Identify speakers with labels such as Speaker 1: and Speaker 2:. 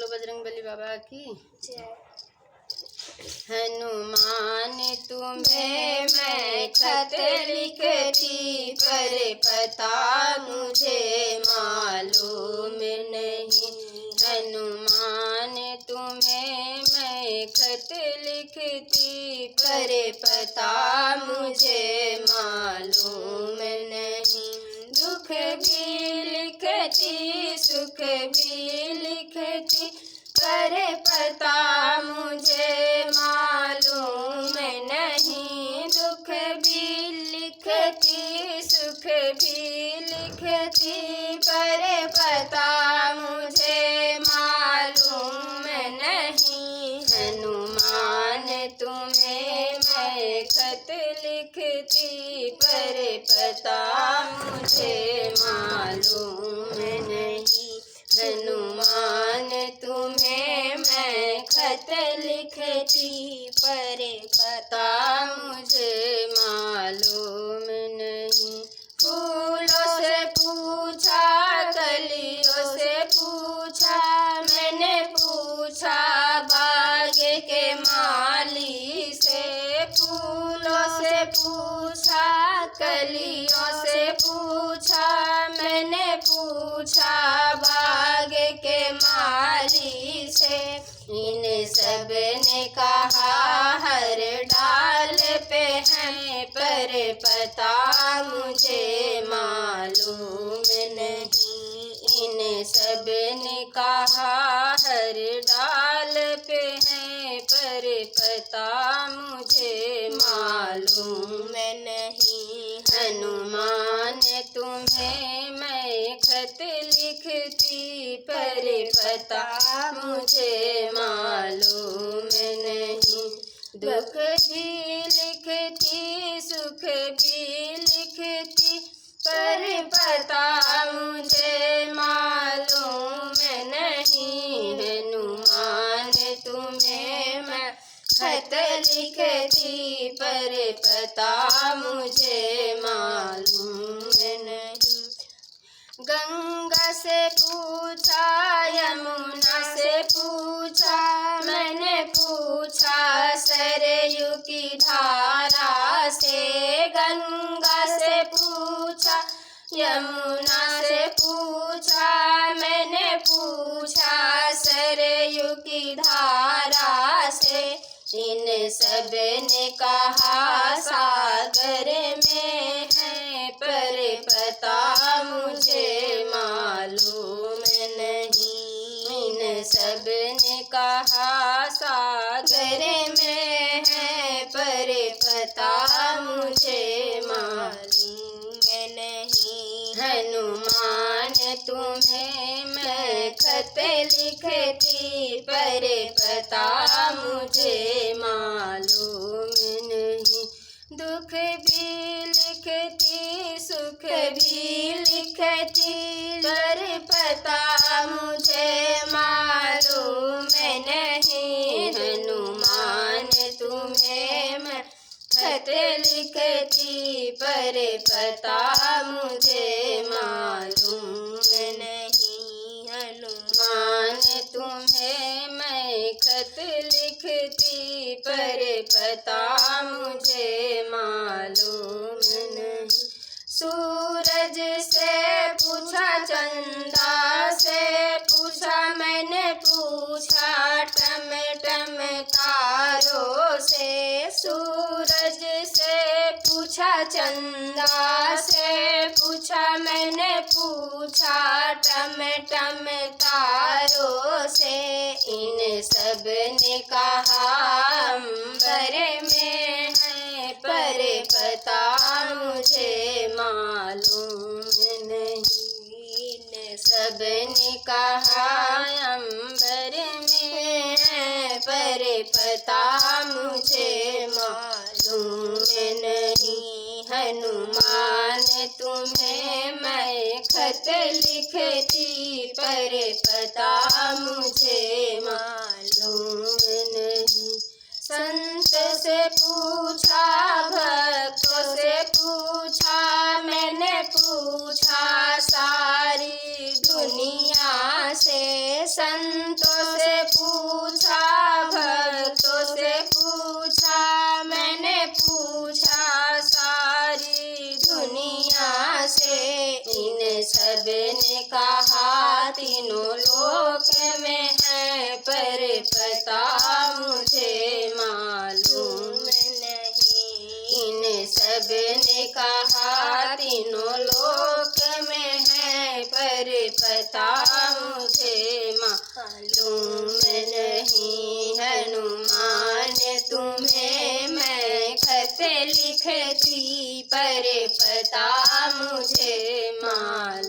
Speaker 1: बोलो बजरंगबली बाबा की
Speaker 2: जय।
Speaker 1: हनुमान तुम्हें मैं खत लिखती पर पता मुझे मालूम नहीं। हनुमान तुम्हें मैं खत लिखती पर पता मुझे मालूम नहीं। दुख भी लिखती सुख भी लिखती पर पता मुझे मालूम नहीं। दुख भी लिखती सुख भी लिखती पर पता मुझे मालूम नहीं। हनुमान तुम्हें मैं खत लिखती पर पता मुझे मालूम नहीं। हनुमान तुम्हें मैं खत लिखती पर पता मुझे मालूम नहीं। फूलों से पूछा कलियों से पूछा मैंने पूछा बाग के माली से। फूलों से पूछा कलियों से पूछा मैंने पूछा बाग के माली से। इन सब ने कहा हर डाल पे है पर पता मुझे मालूम नहीं। इन सब ने कहा हर डाल पे है पर पता मुझे मालूम नहीं। हनुमान तुम्हें मैं खत लिखती पर पता मुझे मालूम नहीं। दुख भी लिखती सुख भी लिखती पर पता मुझे मालूम नहीं। हनुमान तुम्हें मैं खत लिखती पर पता मुझे मालूम नहीं। गंगा से पूछा यमुना से पूछा मैंने पूछा सरयू की धारा से। गंगा से पूछा यमुना से पूछा मैंने पूछा सरयू की धारा से। इन सब ने कहा सागर में है पर पता मुझे मालूम नहीं। इन सब ने कहा सागर में है पर पता मुझे मालूम नहीं। हनुमान तुम्हें मैं खत लिखती पर पता मुझे मालूम नहीं। दुख भी लिखती सुख भी लिखती पर पता मुझे मालूम नहीं। हनुमान तुम्हें मैं खत लिखती पर पता मुझे मालूम नहीं। हनुमान तुम्हें मैं खत लिखती पर पता मुझे मालूम नहीं। सूरज से पूछा चंदा से पूछा मैंने पूछा टम टम तारों से। सूरज से पूछा चंदा से पूछा मैंने पूछा टम टम तारों से। इन सब ने कहा अंबर में है पर पता मुझे मालूम नहीं। इन सब ने कहा अंबर में है पर पता मुझे मालूम नहीं। हनुमान तुम्हें मैं खत लिखती पर पता मुझे मालूम नहीं। संत से पूछा भक्तों से पूछा मैंने पूछा सारी दुनिया से। संत संतों से पूछा, भक्तों से पूछा, मैंने पूछा सारी दुनिया से। इन सब ने कहा तीनों लोक में है, पर पता मुझे मालूम नहीं। इन सब ने कहा तीनों लोक में है, पर पता मुझे मालूम नहीं। हनुमान तुम्हें मैं खत लिखती, पर पता मुझे मालूम